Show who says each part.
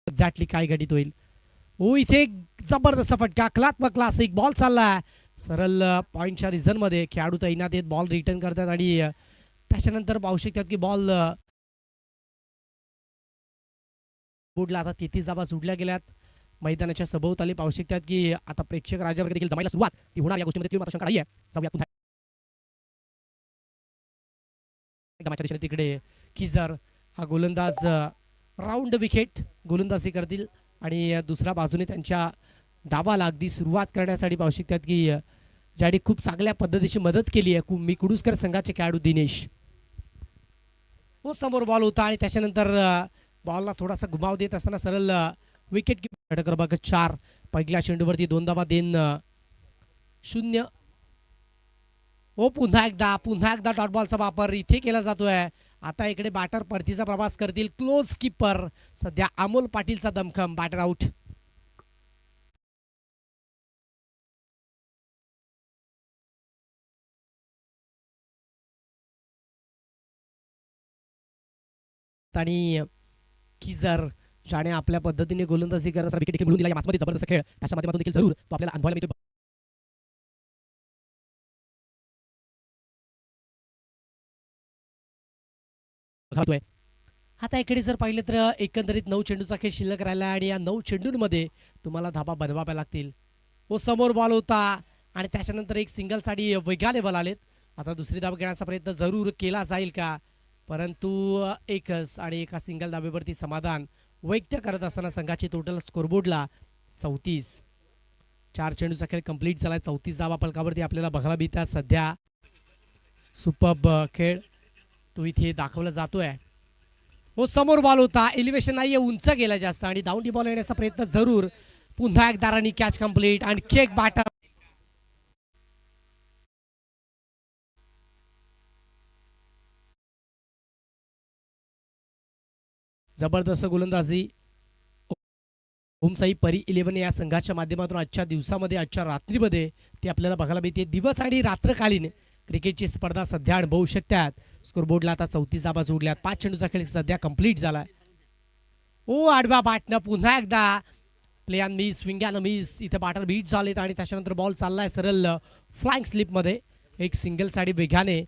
Speaker 1: Exactly काय घटित होईल. ओ इथे एक जबरदस्त फटका, कलात्मक क्लासिक बॉल चालला सरळ पॉईंटच्या रिझन मध्ये. खेळाडू तैनात येत बॉल रिटर्न करतात आणि त्याच्यानंतर पाहू शकतात की बॉल बोर्डला आता 33 जाबा सुटल्या गेल्यात. मैदानाच्या सभोवताली पाहू शकतात की आता प्रेक्षक राजावर देखील जमायला सुरुवात ती होणार या गोष्टीमध्ये तीव्र शंका नाही आहे. जाऊया पुन्हा मैदानाच्या दिशेने तिकडे किजर हा गोलंदाज राऊंड विकेट गोलंदाजी करतील आणि दुसऱ्या बाजूने त्यांच्या डावाला अगदी सुरुवात करण्यासाठी पाहू शकतात की ज्याने खूप चांगल्या पद्धतीची मदत केली आहे मी कुडूसकर संघाचे खेळाडू दिनेश. तो समोर बॉल होता आणि त्याच्यानंतर बॉलला थोडासा घुमाव देत असताना सरळ विकेट कीपर क्रमांक 4 पहिल्या चेंडूवरती 2 धावा देन 0. ओ पुन्हा एकदा डॉट बॉलचा वापर इथे केला जातोय. आता इकडे बॅटर परतीचा प्रवास करतील. क्लोज कीपर सध्या अमोल पाटीलचा दमखम बॅटर आउट. आणि किजर ज्याने आपल्या पद्धतीने गोलंदाजी करण्याचा विकेट देखील मिळून दिला या मॅचमध्ये जबरदस्त खेळ त्याच्या माध्यमातून देखील जरूर तो आपल्याला अनुभवायला मिळतो. घालतोय. आता इकडे जर पाहिलं तर एकंदरीत 9 चेंडूचा खेळ शिल्लक राहिला आणि या 9 चेंडूंमध्ये तुम्हाला धाबा बनवाव्या लागतील. व समोर बॉल होता आणि त्याच्यानंतर एक सिंगलसाठी वेगाने बॉल आलेत. आता दुसरी धाव घेण्याचा प्रयत्न जरूर केला जाईल का, परंतु एकच आणि एका सिंगल धाबेवरती समाधान व्यक्त करत असताना संघाची टोटल स्कोरबोर्डला 34. 4 चेंडूचा खेळ कंप्लीट झालाय. 34 धावा फलकावरती आपल्याला बघायला मिळतात. सध्या सुपर्ब खेळ तो इथे दाखवला जातोय. हो समोर बॉल होता, एलिव्हेशन नाहीये, उंच गेला जास्त आणि डाऊन बॉल येण्याचा प्रयत्न जरूर. पुन्हा एकदा रनी कॅच कंप्लीट आणि केक बॅटर जबरदस्त गोलंदाजी ओमसाई परी 11 या संघाच्या माध्यमातून आजच्या दिवसामध्ये आजच्या रात्रीमध्ये ते आपल्याला बघायला मिळते. दिवस आणि रात्रकालीन क्रिकेटची स्पर्धा सध्या अनुभवू शकतात. स्कोरबोर्डला आता 34 धाबा जोडल्यात. 5 चेंडूचा खेळ सध्या कंप्लीट झालाय. ओ आडव्या बॅटनं पुन्हा एकदा play and miss swing and miss इथे बॅटर बीट झालेत आणि त्याच्यानंतर बॉल चाललाय सरळ फ्लाइंग स्लिपमध्ये. एक सिंगल साडी वेगाने